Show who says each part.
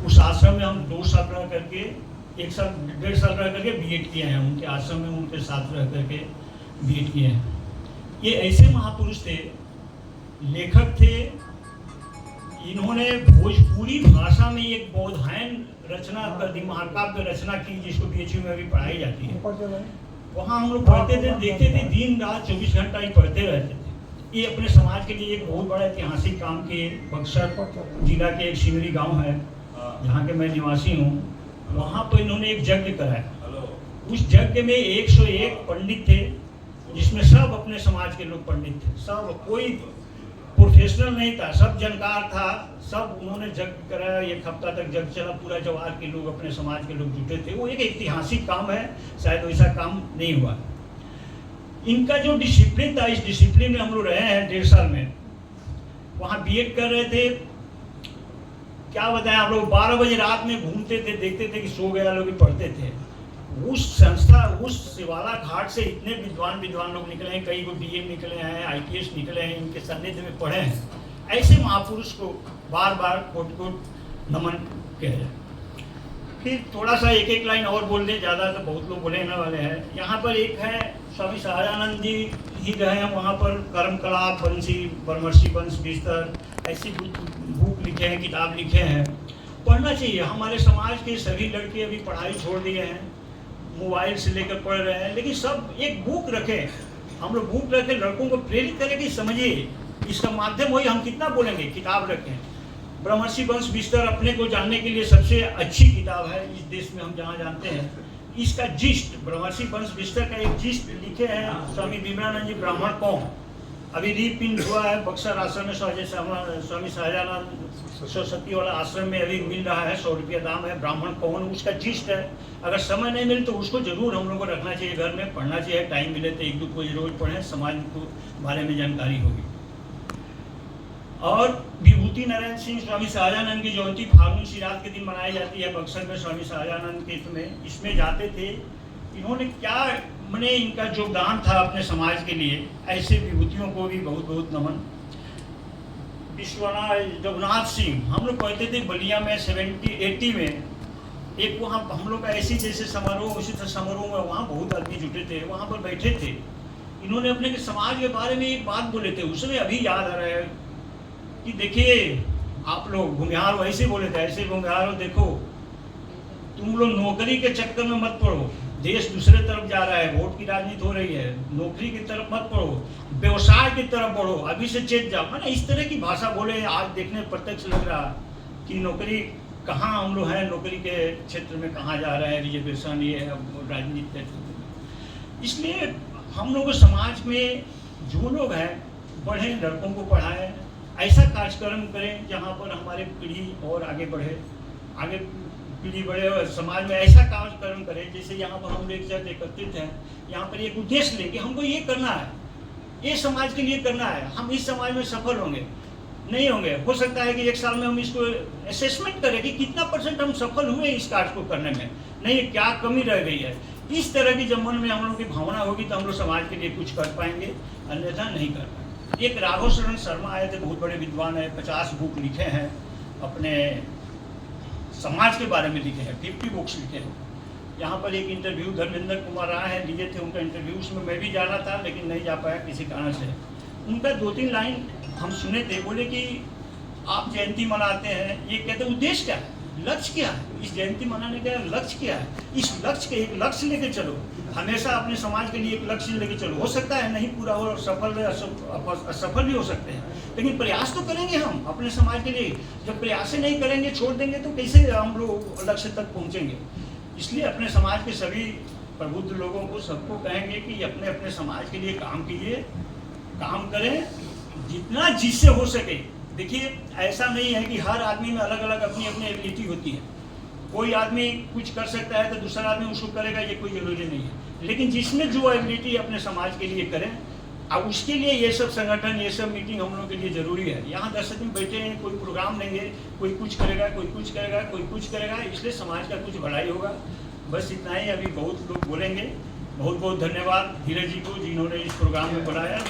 Speaker 1: उस आश्रम में हम 2 साल रह करके 1 साल 1.5 साल रह करके बीएड किए हैं। उनके आश्रम में उनके साथ रह करके बीएड किए हैं। ये ऐसे महापुरुष थे, लेखक थे। इन्होंने भोजपुरी भाषा में एक बौधायन रचना कर दी, महाकाव्य रचना की, जिसको बीएचयू में अभी पढ़ाई जाती है। वहाँ हम लोग पढ़ते थे, देखते थे, दिन रात 24 घंटा ही पढ़ते रहते थे। ये अपने समाज के लिए एक बहुत बड़ा ऐतिहासिक काम किए। बक्सर जिला के एक सिमरी गांव है, जहाँ के मैं निवासी हूँ। वहाँ पर इन्होंने एक यज्ञ कराया। उस यज्ञ में 101 पंडित थे, जिसमें सब अपने समाज के लोग पंडित थे। सब, कोई प्रोफेशनल नहीं था, सब जानकार था। सब उन्होंने यज्ञ कराया। 1 हफ्ता तक यज्ञ चला। पूरा जवार के लोग, अपने समाज के लोग जुटे थे। वो एक ऐतिहासिक काम है, शायद वैसा काम नहीं हुआ। इनका जो डिसिप्लिन था, इस डिसिप्लिन में हम लोग रहे हैं 1.5 साल में। वहाँ बीएड कर रहे थे। क्या बताएं आप लोग, 12 बजे रात में घूमते थे, देखते थे कि सो गया लोग पढ़ते थे। उस संस्था, उस शिवाला घाट से इतने विद्वान लोग निकले हैं। कई को डीएम निकले हैं, आईपीएस निकले हैं, इनके सानिध्य में पढ़े हैं। ऐसे महापुरुष को बार बार कोट नमन कह जाए। फिर थोड़ा सा एक लाइन और बोल दें, ज़्यादा तो बहुत लोग बोलने वाले हैं। यहाँ पर एक है स्वामी सहजानंद जी ही रहे हैं। वहाँ पर कर्मकला, बंसी, ब्रह्मर्षि वंश विस्तार, ऐसी बुक लिखे हैं, किताब लिखे हैं। पढ़ना चाहिए। हमारे समाज के सभी लड़के अभी पढ़ाई छोड़ दिए हैं, मोबाइल से लेकर पढ़ रहे हैं। लेकिन सब एक बुक रखें, हम लोग बुक रखें, लड़कों को प्रेरित करें कि समझिए। इसका माध्यम वही, हम कितना बोलेंगे, किताब रखें। ब्रह्मर्षि वंश विस्तार अपने को जानने के लिए सबसे अच्छी किताब है इस देश में, हम जहाँ जानते हैं। इसका जिस्ट, ब्रह्मर्षि वंश विस्तार का एक जिस्ट लिखे हैं स्वामी विमलानंद जी, ब्राह्मण कौन। अभी रीप्रिंट हुआ है बक्सर आश्रम में। स्वामी सहजानंद सरस्वती वाला आश्रम में अभी मिल रहा है, 100 रुपया दाम है। ब्राह्मण कौन, उसका जिस्ट है। अगर समय नहीं मिले तो उसको जरूर हम लोग को रखना चाहिए, घर में पढ़ना चाहिए। टाइम मिले तो 1-2 पेज रोज पढ़ें, समाज को बारे में जानकारी होगी। और विभूति नारायण सिंह स्वामी सहजानंद की जयंती फाल्गुन शिरात के दिन मनाई जाती है बक्सर में, स्वामी सहजानंद के इसमें जाते थे। इन्होंने क्या मैंने इनका योगदान था अपने समाज के लिए। ऐसे विभूतियों को भी बहुत बहुत नमन। विश्वनाथ रघुनाथ सिंह, हम लोग कहते थे बलिया में 70-80 में एक वहाँ हम लोग का ऐसी जैसे समारोह, उसी तरह समारोह में वहाँ बहुत आदमी जुटे थे, वहाँ पर बैठे थे। इन्होंने अपने के समाज के बारे में एक बात बोले थे, उसमें अभी याद आ रहा है कि देखिए आप लोग भूमिहार, वैसे बोले थे, ऐसे भूमिहार हो, देखो तुम लोग नौकरी के चक्कर में मत पड़ो। देश दूसरे तरफ जा रहा है, वोट की राजनीति हो रही है। नौकरी की तरफ मत पढ़ो, व्यवसाय की तरफ बढ़ो, अभी से चेत जाओ। मैंने इस तरह की भाषा बोले। आज देखने प्रत्यक्ष लग रहा कि नौकरी कहाँ हम लोग हैं, नौकरी के क्षेत्र में कहाँ जा रहे हैं, रिजर्वेशन ये है राजनीति। इसलिए हम लोग समाज में जो लोग हैं बढ़े, लड़कों को पढ़ाएं, ऐसा कार्यक्रम करें जहाँ पर हमारे पीढ़ी और आगे बढ़े, आगे पीढ़ी बढ़े और समाज में ऐसा कार्यक्रम करें। जैसे यहाँ पर हम एक जगह एकत्रित हैं, यहाँ पर एक उद्देश्य लें कि हमको ये करना है, ये समाज के लिए करना है। हम इस समाज में सफल होंगे, नहीं होंगे। हो सकता है कि 1 साल में हम इसको असेसमेंट करें कि कितना % हम सफल हुए इस कार्य को करने में, नहीं क्या कमी रह गई है। इस तरह की जब मन में हम लोग की भावना होगी तो हम लोग समाज के लिए कुछ कर पाएंगे, अन्यथा नहीं कर पाएंगे। एक राघव शरण शर्मा आए थे, बहुत बड़े विद्वान है, 50 बुक लिखे हैं, अपने समाज के बारे में लिखे हैं, 50 बुक्स लिखे हैं। यहाँ पर एक इंटरव्यू धर्मेंद्र कुमार राय है, लिए थे उनका इंटरव्यू, उसमें मैं भी जाना था लेकिन नहीं जा पाया किसी कारण से। उनका 2-3 लाइन हम सुने थे। बोले कि आप जयंती मनाते हैं, ये कहते उद्देश्य क्या है, लक्ष्य क्या है, इस जयंती मनाने का लक्ष्य क्या है। इस लक्ष्य के एक लक्ष्य लेके चलो, हमेशा अपने समाज के लिए एक लक्ष्य लेके चलो। हो सकता है नहीं पूरा हो, सफल असफल भी हो सकते हैं, लेकिन प्रयास तो करेंगे हम अपने समाज के लिए। जब प्रयास नहीं करेंगे, छोड़ देंगे, तो कैसे हम लोग लक्ष्य तक पहुँचेंगे। इसलिए अपने समाज के सभी प्रबुद्ध लोगों को, सबको कहेंगे कि अपने अपने समाज के लिए काम कीजिए, काम करें जितना जिससे हो सके। देखिए ऐसा नहीं है कि हर आदमी में अलग अलग अपनी अपनी एबिलिटी होती है। कोई आदमी कुछ कर सकता है तो दूसरा आदमी उसको करेगा, ये कोई जरूरी नहीं है। लेकिन जिसमें जो एबिलिटी अपने समाज के लिए करें, अब उसके लिए ये सब संगठन, ये सब मीटिंग हम लोग के लिए जरूरी है। यहाँ 10 आदमी बैठे हैं, कोई प्रोग्राम देंगे, कोई कुछ करेगा, कोई कुछ करेगा, कोई कुछ करेगा, इसलिए समाज का कुछ भलाई होगा। बस इतना ही। अभी बहुत लोग बोलेंगे। बहुत बहुत धन्यवाद धीरज जी को जिन्होंने इस प्रोग्राम में बुलाया।